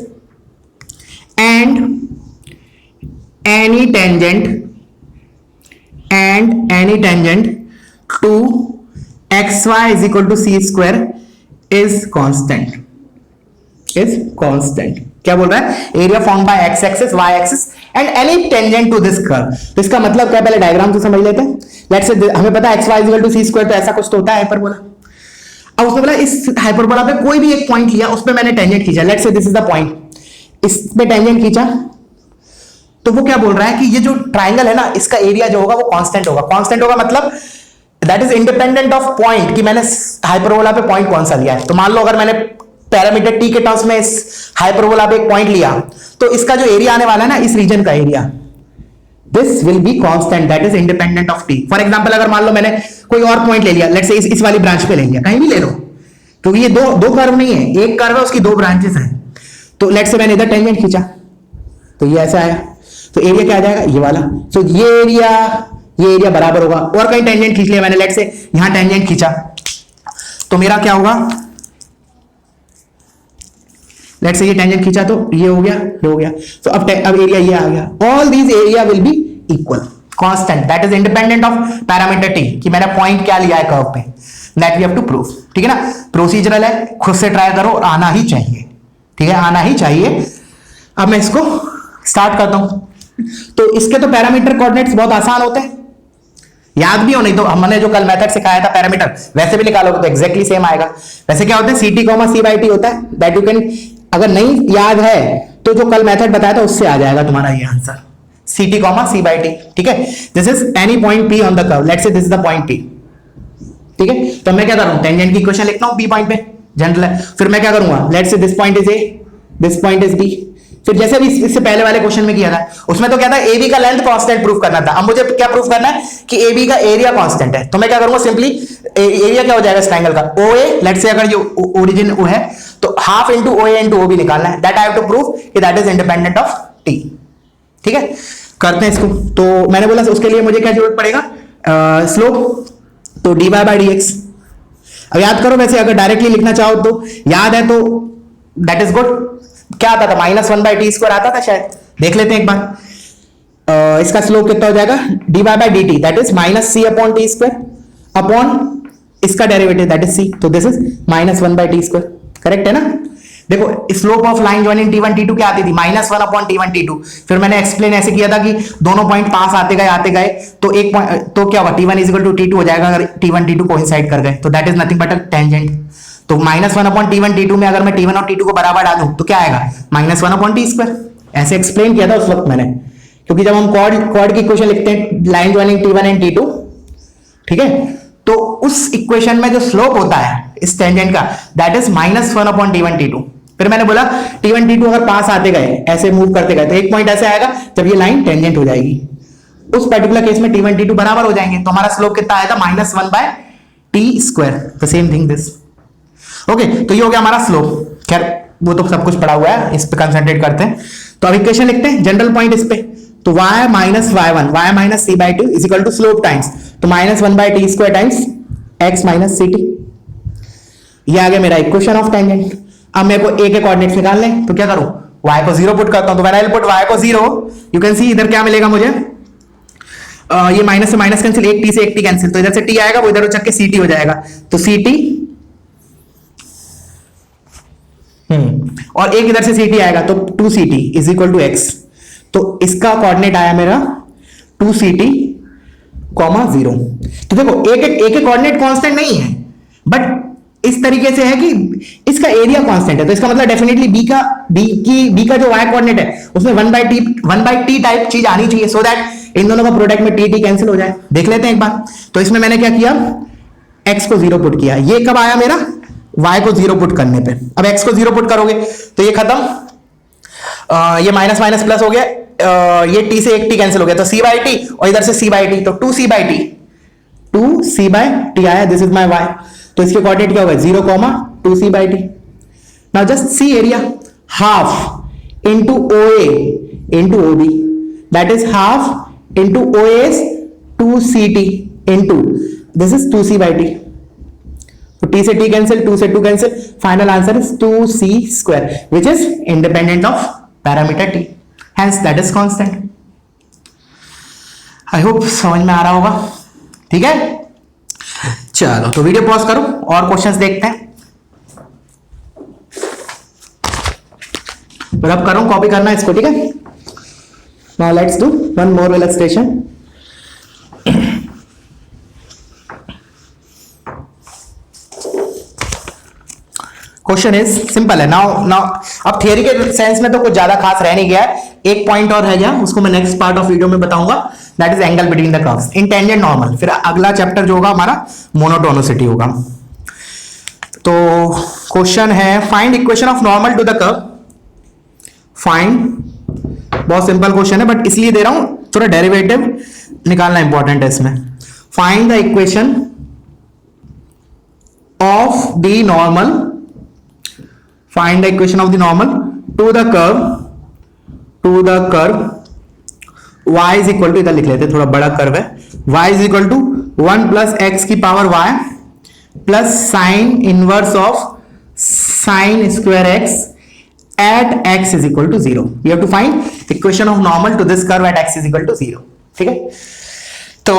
and any tangent to xy is equal to c square is constant, क्या बोल रहा है, area form by x axis y axis and any tangent to this curve. तो इसका मतलब क्या, पहले diagram तो समझ लेते हैं। लेट्स से हमें पता है xy is equal to c square, तो ऐसा कुछ तो होता है हाइपरबोला। अब उसने बोला इस हाइपरबोला पे कोई भी एक पॉइंट लिया, उस पे मैंने टेंजेंट खींचा, let's say this is the point, इस पे टेंजेंट खींचा, तो वो क्या बोल रहा है कि ये जो ट्राइंगल है ना इसका एरिया जो होगा वो कांस्टेंट होगा। कांस्टेंट होगा मतलब that is independent of point, कि मैंने हाइपरबोला पे पॉइंट कौन सा लिया है। तो मान लो अगर मैंने पैरामीटर t के टर्म्स में इस हाइपरबोला पे एक पॉइंट लिया, तो इसका जो एरिया आने वाला है ना इस रीजन का area, this will be constant that is independent of t। For example अगर मान लो मैंने कोई और पॉइंट ले लिया, लेट्स से इस वाली ब्रांच पे ले लिया, कहीं भी ले लो, क्योंकि ये दो कर्व नहीं है, एक कर्व है उसकी दो ब्रांचेस हैं, तो लेट्स से मैंने इधर टेंजेंट खींचा तो ये ऐसा आया, तो एरिया क्या आ जाएगा ये वाला, तो ये एरिया बराबर होगा। और कहीं टेंजेंट खींच लिया मैंने, लेट्स से यहां टेंजेंट खींचा तो मेरा क्या होगा, लेट्स से ये टेंजेंट खींचा तो ये हो गया, ये हो गया, तो अब एरिया ये आ गया, all these area will be equal constant that is independent of parameter t, कि मैंने पॉइंट क्या लिया है कर्व पे, that we have to prove, ठीक है ना। प्रोसीजरल है, खुद से ट्राई करो, आना ही चाहिए, ठीक है, आना ही चाहिए। अब मैं इसको स्टार्ट करता हूं, तो इसके तो पैरामीटर कोऑर्डिनेट्स बहुत आसान होते हैं, याद भी हो, नहीं तो हमने जो कल मेथड सिखाया था पैरामीटर वैसे भी निकालोगे तो एग्जैक्टली सेम आएगा। वैसे क्या होता है ct comma c by T होता है, दैट यू कैन, अगर नहीं याद है तो जो कल मेथड बताया था उससे आ जाएगा तुम्हारा ये answer, ct comma c by T, ठीक है। This is any point p on the curve, let's say this is the point p, ठीक है। तो मैं क्या कर रहा हूं, टेंजेंट की इक्वेशन लिखता हूं p पॉइंट पे, जनरल है, फिर मैं क्या करूंगा, let's say this point is a, this point is b, फिर जैसे भी इससे पहले वाले क्वेश्चन में किया था उसमें तो क्या था, AB का लेंथ कांस्टेंट प्रूफ करना था, अब मुझे क्या प्रूफ करना है कि AB का एरिया कांस्टेंट है। तो मैं क्या करूंगा, सिंपली एरिया क्या हो जाएगा इस ट्रायंगल का, OA, लेट्स से अगर ये ओरिजिन O है तो half into OA into OB निकालना है, that I have to prove कि that is independent of T, ठीक है। करते हैं इसको, तो मैंने बोला उसके लिए मुझे क्या जरूरत पड़ेगा, स्लोप, तो dy बाई dx। अब याद करो, वैसे अगर डायरेक्टली लिखना चाहो तो याद है तो दैट इज गुड, क्या आता था -1 बाई टी स्क्वायर आता था शायद, देख लेते हैं एक बार। इसका स्लोप कितना हो जाएगा, dy by dt that is -c upon T square upon इसका डेरिवेटिव दैट इज सी, तो दिस इज -1/t²। करेक्ट है ना? देखो slope of line joining T1 T2 क्या आती थी, -1/T1 T2। फिर मैंने एक्सप्लेन ऐसे किया था कि दोनों पॉइंट पास आते गए तो एक पॉइंट तो क्या होगा, T1 = T2 हो जाएगा अगर T1 T2 कोइंसाइड कर गए, तो that is nothing but a tangent. तो -1/T1 T2 में अगर मैं T1 और T2 को बराबर डालूं तो क्या आएगा, -1/t²। ऐसे एक्सप्लेन किया था उस वक्त मैंने, क्योंकि जब हम कॉर्ड की इक्वेशन लिखते हैं line joining T1 and T2, ठीक है, तो उस इक्वेशन में जो स्लोप होता है इस टेंजेंट का दैट इज -1/T1 T2। फिर मैंने बोला T1 T2 अगर पास आते गए, ऐसे मूव करते गए, तो एक पॉइंट ऐसे आएगा जब ये लाइन टेंजेंट हो जाएगी, उस पर्टिकुलर केस में T1 T2 बराबर हो जाएंगे, तो हमारा स्लोप कितना आएगा, -1/t²। The same thing this. Okay, तो ये हो गया हमारा स्लोप। खैर वो तो सब कुछ पढ़ा हुआ है, इस पे कंसंट्रेट करते हैं। तो अब इक्वेशन लिखते हैं, जनरल पॉइंट इस पे, तो y - y1 y - c/2 is equal to slope times, तो -1/t² टाइम्स x - ct। ये आ गया मेरा इक्वेशन ऑफ टेंजेंट। अब मेरे को a के कोऑर्डिनेट्स निकालने, तो क्या करूं, y को 0 पुट करता हूं, तो when I will put y को 0, यू कैन सी इधर क्या मिलेगा मुझे, ये माइनस से माइनस कैंसिल, एक t से एक t कैंसिल, तो इधर से t आएगा, वो इधर उचक के ct हो जाएगा, तो ct और एक इधर से ct आएगा, तो 2ct is equal to x। तो इसका कोऑर्डिनेट आया मेरा 2ct, 0। तो देखो एक एक कोऑर्डिनेट कांस्टेंट नहीं है, बट इस तरीके से है कि इसका एरिया कांस्टेंट है, तो इसका मतलब डेफिनेटली b का जो y कोऑर्डिनेट है उसमें 1/t टाइप चीज आनी चाहिए, सो दैट इन दोनों का प्रोडक्ट में t कैंसिल हो जाए। देख लेते हैं एक बार। तो इसमें मैंने क्या किया, x को 0 पुट किया, ये कब आया मेरा, y को 0 पुट करने पे। अब x को 0 पुट करोगे तो ये खत्म, ये माइनस माइनस प्लस हो गया, ये t से एक t कैंसिल हो गया, तो c/t और इधर से c/t, तो 2c/t आया, दिस इज माय y। तो इसके कोऑर्डिनेट क्या होगा, 0, 2c/t। Now just see area, half into OA into OB, that is half into OA's 2ct into this is 2c/t। तो t से t कैंसिल, 2 से 2 cancel, final answer is 2c² which is independent of parameter t, hence that is constant। I hope समझ में आ रहा होगा, ठीक है। चलो तो वीडियो पॉज करो और क्वेश्चंस देखते हैं। रब करो, कॉपी करना इसको, ठीक है। Now let's do one more illustration. Question is simple है। नाउ अब थियरी के सेंस में तो कुछ ज्यादा खास रह नहीं गया है, एक पॉइंट और है गया, उसको मैं नेक्स्ट पार्ट ऑफ वीडियो में बताऊंगा, that is angle between the curves in tangent normal. फिर अगला चैप्टर जो होगा हमारा मोनोटोनिसिटी होगा। तो क्वेश्चन है, find equation of normal to the curve. Find, बहुत सिंपल क्वेश्चन है बट इसलिए दे रहा हूं, थोड़ा डेरिवेटिव निकालना इंपॉर्टेंट है इसमें। Find the equation of the normal, find the equation of the normal to the curve y is equal to, इधर लिख लेते, थोड़ा बड़ा कर्व है, y is equal to 1 plus x की power y plus sin inverse of sin square x at x is equal to 0। you have to find equation of normal to this curve at x is equal to 0। ठीक है, तो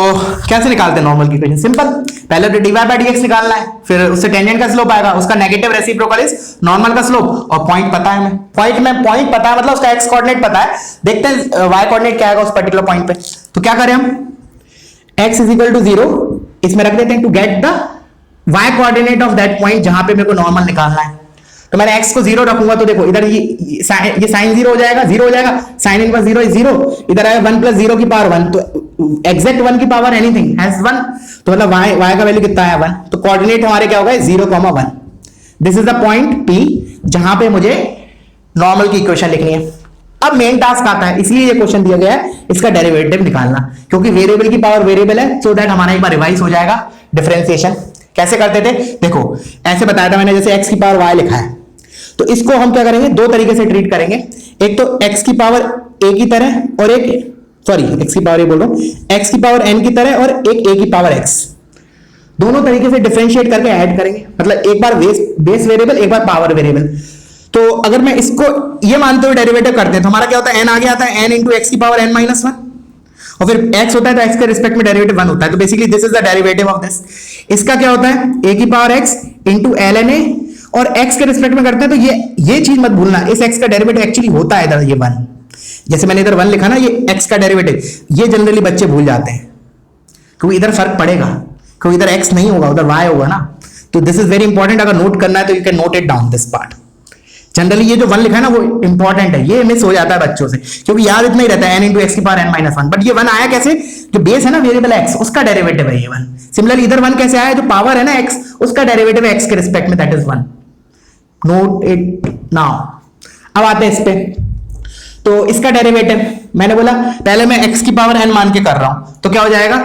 कैसे निकालते हैं normal की equation, simple, पहले तो dy/dx निकालना है, फिर उससे टेंजेंट का स्लोप आएगा, उसका नेगेटिव रेसिप्रोकल इज नॉर्मल का स्लोप, और पॉइंट पता है, पॉइंट पता है मतलब उसका x कोऑर्डिनेट पता है, देखते हैं y कोऑर्डिनेट क्या आएगा उस पर्टिकुलर पॉइंट पे। तो क्या करें हम, x is equal to 0 इसमें रख देते हैं to get the y coordinate of that point जहां पे मेरे को नॉर्मल निकालना है। तो मैंने x को 0 रखूंगा, तो देखो इधर ये साइन 0 हो जाएगा, 0 हो जाएगा, साइन इनवर्स 0 इज 0, इधर आएगा 1 plus 0 की पावर 1, तो एग्जैक्ट 1 की पावर एनीथिंग हैज 1, तो मतलब y का वैल्यू कितना है 1, तो कोऑर्डिनेट हमारे क्या होगा 0, 1। This is the point P जहां पे मुझे नॉर्मल की इक्वेशन लिखनी है। अब मेन टास्क आता है, इसलिए ये क्वेश्चन दिया गया है, इसका डेरिवेटिव निकालना, क्योंकि वेरिएबल की पावर वेरिएबल है, सो दैट हमारा एक बार रिवाइज हो जाएगा डिफरेंशिएशन। कैसे करते थे, देखो ऐसे बताया था मैंने, जैसे x की पावर y लिखा है, तो इसको हम क्या करेंगे, दो तरीके से ट्रीट करेंगे, एक तो x की पावर a की तरह, और एक x की पावर a बोल रहा हूं, x की पावर n की तरह, और एक a की पावर x, दोनों तरीके से डिफरेंशिएट करके ऐड करेंगे, मतलब एक बार बेस वेरिएबल, एक बार पावर वेरिएबल। तो अगर मैं इसको ये मानते हुए डेरिवेटिव करते हैं तो हमारा क्या होता है, n आगे आता है, n इंटू एक्स की पावर n माइनस 1, और फिर x होता है तो x के रिस्पेक्ट में डेरिवेटिव 1 होता है, तो basically this is the derivative of this. इसका क्या होता है a की power x into ln a, और x के रिस्पेक्ट में करते हैं तो ये चीज मत भूलना, इस x का डेरिवेटिव एक्चुअली होता है इधर ये 1, जैसे मैंने इधर 1 लिखा ना, ये x का डेरिवेटिव, ये जनरली बच्चे भूल जाते हैं क्योंकि इधर फर्क पड़ेगा, क्योंकि इधर x नहीं होगा उधर y होगा ना। तो दिस इज वेरी इंपॉर्टेंट, अगर नोट करना है तो you can note it down this part. Generally ये जो 1 लिखा है ना वो इंपॉर्टेंट है, ये मिस हो जाता है बच्चों से क्योंकि याद इतना ही रहता है n इंटू एक्स की पावर n माइनस 1, बट ये 1 आया कैसे, जो बेस है ना वेरिएबल x उसका डेरिवेटिव है ये 1। सिमिलरली इधर 1 कैसे आया, जो पावर है ना x उसका डेरिवेटिव है x के रिस्पेक्ट में, that is 1। Note it now. अब आते हैं इस पे, तो इसका डेरिवेटिव मैंने बोला पहले मैं x की पावर n मान के कर रहा हूं, तो क्या हो जाएगा,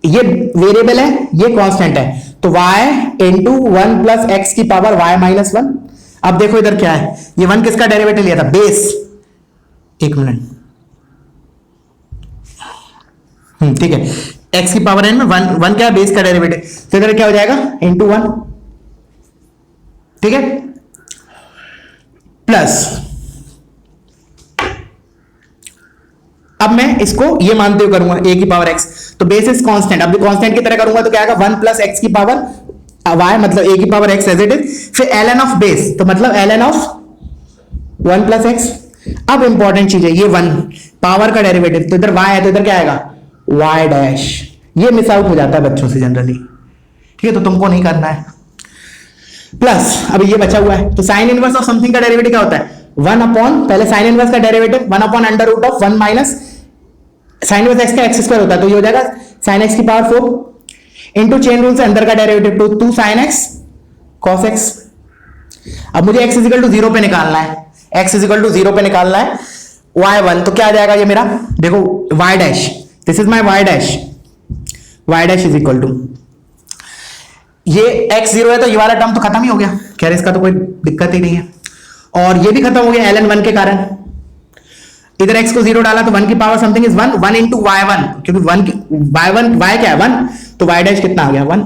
ये वेरिएबल है ये कांस्टेंट है, तो y इंटू 1 प्लस एक्स की पावर y माइनस 1। अब देखो इधर क्या है, ये 1 किसका डेरिवेटिव लिया था, बेस, एक मिनट, ठीक है, x की पावर n में 1 क्या है, बेस का डेरिवेटिव, तो इधर क्या हो जाएगा इंटू 1, ठीक है, प्लस अब मैं इसको ये मानते हुए करूंगा a की पावर x, तो बेस इज कांस्टेंट, अब कांस्टेंट की तरह करूंगा तो क्या आएगा 1 प्लस एक्स की पावर y, मतलब a की power x as it is, फिर ln ऑफ बेस, तो मतलब ln ऑफ 1 प्लस एक्स। अब इंपॉर्टेंट चीज है ये 1 पावर का डेरिवेटिव, तो इधर y है तो इधर क्या आएगा y डैश, ये मिस आउट हो जाता है बच्चों से जनरली, ठीक है, तो तुमको नहीं करना है। प्लस अब ये बचा हुआ है, तो साइन इनवर्स ऑफ समथिंग का डेरिवेटिव क्या होता है 1 अपॉन, पहले साइन इनवर्स का derivative 1 upon under root of 1 minus sine inverse x का x स्क्वायर होता है, तो ये हो जाएगा साइन x की पावर 4 इंटू चेन रूल से अंदर का derivative 2 sine x cos x। अब मुझे x इजिकल टू 0 पे निकालना है, x इजिकल टू 0 पे निकालना है y1, तो क्या आ जाएगा ये मेरा, देखो y dash, this is my y dash is equal to, ये x0 है तो ये वाला टर्म तो खत्म ही हो गया, खैर इसका तो कोई दिक्कत ही नहीं है, और ये भी खत्म हो गया ln 1 के कारण, इधर x को 0 डाला तो 1 की power something is 1 into y1, क्योंकि 1 की y क्या है 1, तो y डैश कितना आ गया 1,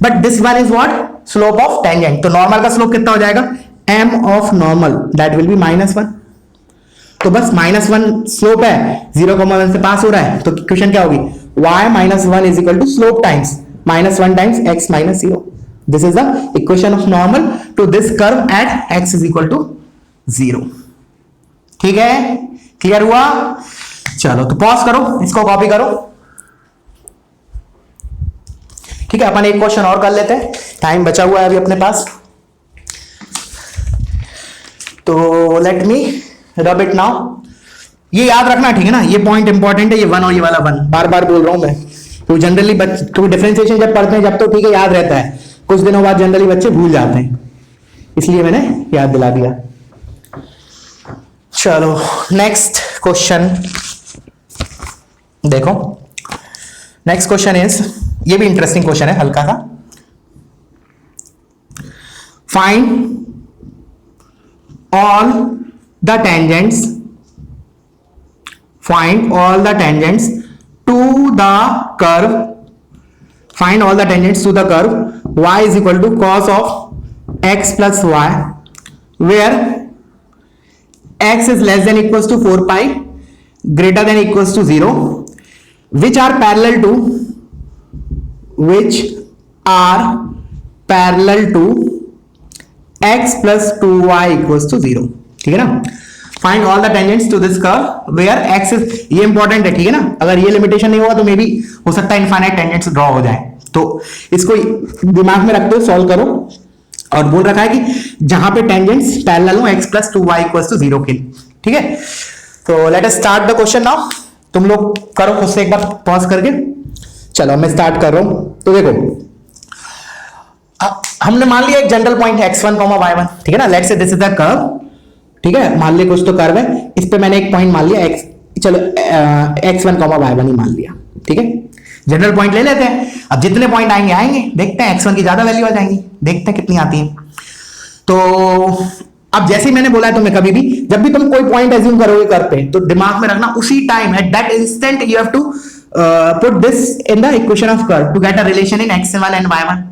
but this one is what slope of tangent, तो नॉर्मल का स्लोप कितना हो जाएगा m of normal, that will be -1, तो बस -1 स्लोप है, 0,1 से पास हो रहा है, तो क्वेश्चन क्या होगी y minus 1 is equal to slope times -1 times x minus 0, this is the equation of normal to this curve at x is equal to 0। ठीक है, क्लियर हुआ, चलो तो पॉज करो, इसको कॉपी करो, ठीक है, अपन एक क्वेश्चन और कर लेते हैं, टाइम बचा हुआ है अभी अपने पास, तो let me rub it now. ये याद रखना, ठीक है ना, ये पॉइंट इंपॉर्टेंट है, ये 1 और ये वाला 1 बार बार बोल रहा हूं मैं, तो जनरली क्योंकि डिफरेंशिएशन जब पढ़ते हैं जब तो ठीक है याद रहता है, कुछ दिनों बाद जनरली बच्चे भूल जाते हैं, इसलिए मैंने याद दिला दिया। चलो नेक्स्ट क्वेश्चन देखो, नेक्स्ट क्वेश्चन इज, ये भी इंटरेस्टिंग क्वेश्चन है हल्का सा, find all the tangents, find all the tangents to the curve, find all the tangents to the curve y is equal to cos of x plus y where x is less than equals to 4 pi greater than equals to 0 which are parallel to x plus 2y equals to 0। ठीक है ना, find all the tangents to this curve where x is, ये important है, ठीक है ना, अगर ये लिमिटेशन नहीं होगा तो मे बी हो सकता है इनफाइनाइट टेंजेंट्स ड्रॉ हो जाए, तो इसको दिमाग में रखते हुए सॉल्व करो, और बोल रखा है कि जहां पे टेंजेंट्स पैरेलल हो x plus 2y equals to 0 के, ठीक है, तो let us start the question now. तुम लोग करो खुद से एक बार पॉज करके, चलो मैं स्टार्ट कर रहा हूं। तो देखो हमने मान लिया एक जनरल पॉइंट है x1, y1, ठीक है ना, let's say this is the curve, ठीक है, मान लिया कुछ तो कर्व है, इस पे मैंने एक पॉइंट मान लिया x, चलो x1, y1 ही मान लिया, ठीक है, जनरल पॉइंट ले लेते हैं, अब जितने पॉइंट आएंगे आएंगे, देखते हैं x1 की ज्यादा वैल्यू आ जाएंगी, देखते हैं कितनी आती है। तो अब जैसे ही मैंने बोला है तुम्हें, कभी भी जब भी तुम कोई पॉइंट एज्यूम करोगे कर्व पे, तो दिमाग में रखना उसी time at that instant you have to put this in the equation of curve to get a relation in x1 and y1।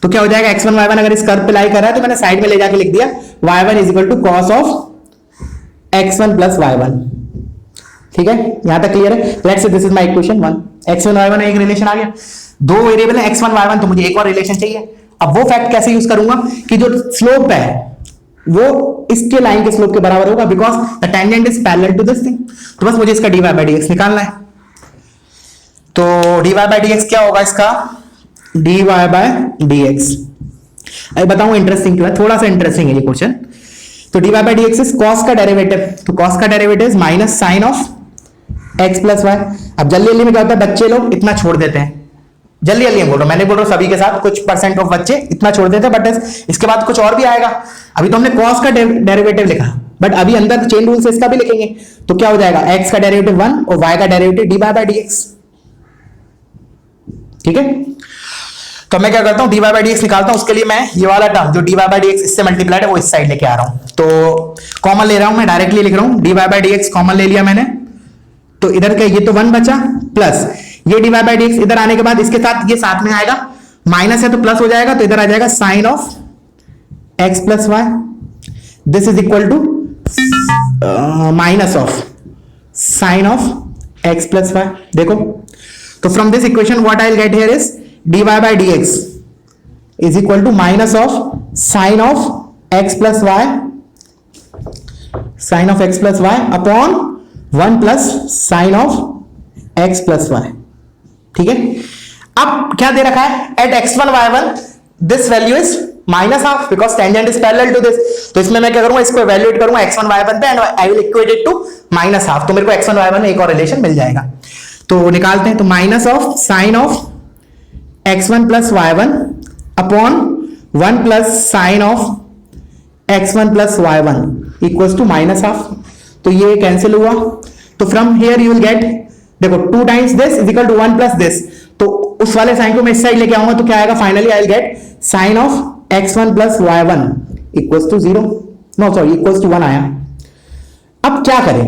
तो क्या हो जाएगा, x1 y1 अगर इस कर्व पे लाई कर रहा है तो मैंने साइड में ले जाके लिख दिया y1 is equal to cos of x1 plus y1, ठीक है, यहां तक क्लियर है। Let's say this is my equation 1, x1 y1 एक रिलेशन आ गया, दो वेरिएबल है x1 y1, तो मुझे एक और रिलेशन चाहिए। अब वो फैक्ट कैसे यूज करूंगा कि जो स्लोप है वो इसके लाइन के स्लोप के बराबर होगा, because the tangent is parallel to this thing. तो बस मुझे इसका dy बाई dx निकालना है। तो dy बाई dx क्या होगा इसका, dy बाई dx। अभी बताऊं इंटरेस्टिंग क्यों है, थोड़ा सा इंटरेस्टिंग है ये क्वेश्चन। तो dy by dx is cos का डेरिवेटिव, तो cos का derivative is minus sine of x plus y. अब जल्दी जल्दी में क्या होता है, बच्चे लोग इतना छोड़ देते हैं, जल्दी जल्दी बोल रहा हूं, मैंने बोल रहा हूं सभी के साथ, कुछ परसेंट ऑफ बच्चे इतना छोड़ देते हैं, बट इसके बाद कुछ और भी आएगा। अभी तो हमने cos का डेरिवेटिव लिखा, बट अभी अंदर चेन रूल से इसका भी लिखेंगे। तो क्या हो जाएगा, x का डेरिवेटिव 1 और y का डेरिवेटिव dy बाई dx। ठीक है, तो मैं क्या करता हूं, dy बाई dx निकालता हूं। उसके लिए मैं ये वाला टर्म जो dy बाई dx इससे मल्टीप्लाइड है वो इस साइड लेके आ रहा हूं। तो कॉमन ले रहा हूं, मैं डायरेक्टली लिख रहा हूं, dy बाई dx कॉमन ले लिया मैंने, तो इधर का ये तो 1 बचा, प्लस ये dy बाई dx इधर आने के बाद इसके साथ ये साथ में आएगा, माइनस है तो प्लस हो जाएगा, तो इधर आ जाएगा sine of x plus y, this is equal to minus of sine of x plus y. देखो, तो from this equation what I will get here is dy by dx is equal to minus of sine of x plus y, sine of x plus y upon 1 plus sine of x plus y. ठीक है, अब क्या दे रखा है, at x1 y1 this value is minus half because tangent is parallel to this. तो इसमें मैं क्या करूंगा, इसको इवैल्यूएट करूंगा x1 y1 पे and I will equate it to minus half, तो मेरे को x1 y1 में एक और रिलेशन मिल जाएगा। तो निकालते हैं, तो minus of sine of x1 plus y1 upon 1 plus sine of x1 plus y1 equals to minus half. तो ये कैंसिल हुआ, तो from here you will get, देखो 2 times this is equal to 1 plus this, तो उस वाले sign को मैं इस साइड लेके आऊंगा, तो क्या आएगा, finally I will get sine of x1 plus y1 equals to 0, no sorry equals to 1 आया। अब क्या करें,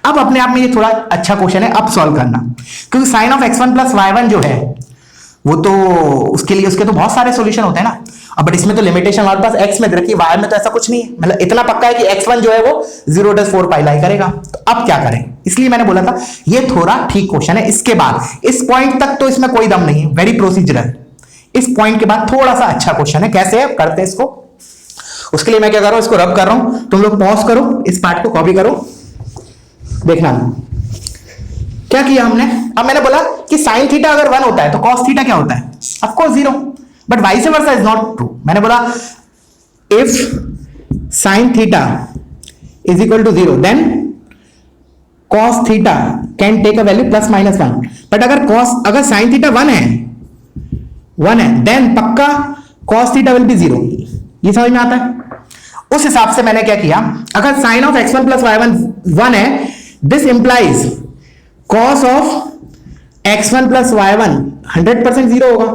अब अपने आप में ये थोड़ा अच्छा क्वेश्चन है, अब सॉल्व करना, क्योंकि sign of x1 plus y1 जो है वो तो उसके लिए उसके तो बहुत सारे सॉल्यूशन होते हैं ना। अब बट इसमें तो लिमिटेशन हमारे पास x में रखी, y में तो ऐसा कुछ नहीं है, मतलब इतना पक्का है कि x1 जो है वो 0.4 पाई लाई करेगा। तो अब क्या करें, इसलिए मैंने बोला था ये थोड़ा ठीक क्वेश्चन है। इसके बाद इस पॉइंट तक तो इसमें कोई दम नहीं है, वेरी प्रोसीजरल। इस पॉइंट के बाद थोड़ा सा अच्छा क्वेश्चन है, कैसे है करते हैं इसको। उसके लिए मैं क्या कर रहा हूं, इसको रब कर रहा हूं, तुम लोग पॉज करो, इस पार्ट को कॉपी करो, देखना क्या किया हमने। अब मैंने बोला कि साइन थीटा अगर 1 होता है तो कॉस थीटा क्या होता है, of course 0, but vice versa is not true. मैंने बोला if sine theta is equal to 0 then cos theta can take a value plus minus 1, but अगर साइन थीटा 1 है देन पक्का कॉस थीटा विल बी 0। ये समझ में आता है। उस हिसाब से मैंने क्या किया, अगर sign of x1 plus y1 1 है, this implies cos of x1 plus y1 100% 0 होगा,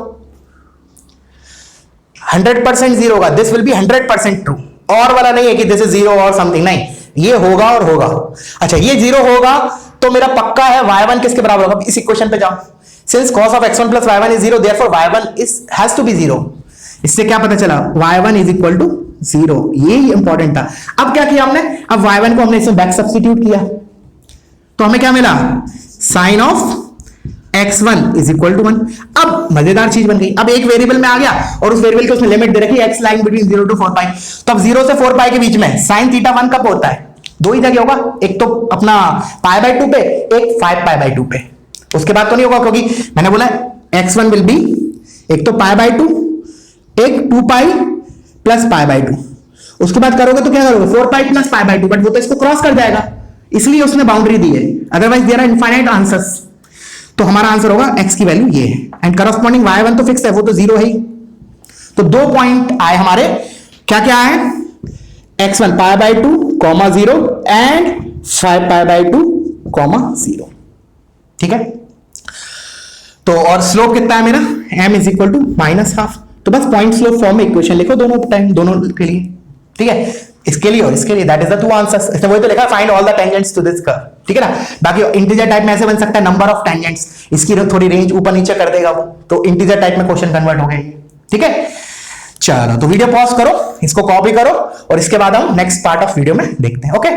100% 0 होगा, दिस विल बी 100% ट्रू। और वाला नहीं है कि दिस इज 0 और समथिंग, नहीं, ये होगा और होगा। अच्छा, ये 0 होगा तो मेरा पक्का है y1 किसके बराबर होगा, इस इक्वेशन पे जाओ, since cos of x1 plus y1 is 0 therefore y1 is has to be 0। इससे क्या पता चला, y1 इज इक्वल टू 0, ये ही इंपॉर्टेंट था। अब क्या किया हमने, अब y1 को हमने इसमें बैक सब्स्टिट्यूट किया, तो हमें क्या मिला, sine of x1 is equal to 1। अब मजेदार चीज बन गई, अब एक वेरिएबल में आ गया और उस वेरिएबल की उसने लिमिट दे रखी x लाइन बिटवीन 0 टू 4 पाई। तो अब 0 से 4 पाई के बीच में साइन थीटा 1 कब होता है, दो ही जगह होगा, एक तो अपना पाई बाय 2 पे, एक 5 पाई बाय 2 पे, उसके बाद तो नहीं होगा, क्योंकि मैंने बोला x1 विल बी एक तो पाई बाय 2, एक 2 पाई प्लस पाई बाय 2। उसके बाद करोगे तो क्या करोगे, 4 pi plus pi by 2, but वो तो इसको क्रॉस कर जाएगा, इसलिए उसने बाउंड्री दी है, otherwise there are infinite answers. तो हमारा आंसर होगा x की वैल्यू ये है, एंड करस्पॉन्डिंग y1 तो फिक्स है, वो तो 0 है ही। तो 2 पॉइंट आए हमारे, क्या क्या है, x1 pi by 2 0 and 5 pi by 2 0। ठीक है, तो और स्लोप कितना है मेरा, m is equal to minus half. तो बस पॉइंट स्लोप फॉर्म में इक्वेशन लिखो दोनों टाइम, दोनों के लिए। ठीक है, इसके लिए और इसके लिए, दैट इज द 2 आंसर्स। इसमें वही तो लिखा, find all the tangents to this curve. ठीक है ना, बाकी इंटीजर टाइप में ऐसे बन सकता है, नंबर ऑफ टेंजेंट्स, इसकी थोड़ी रेंज ऊपर नीचे कर देगा वो, तो इंटीजर टाइप में क्वेश्चन कन्वर्ट हो गया। ठीक है, चलो तो वीडियो पॉज करो, इसको कॉपी करो और इसके बाद हम नेक्स्ट पार्ट ऑफ वीडियो में देखते हैं। ओके।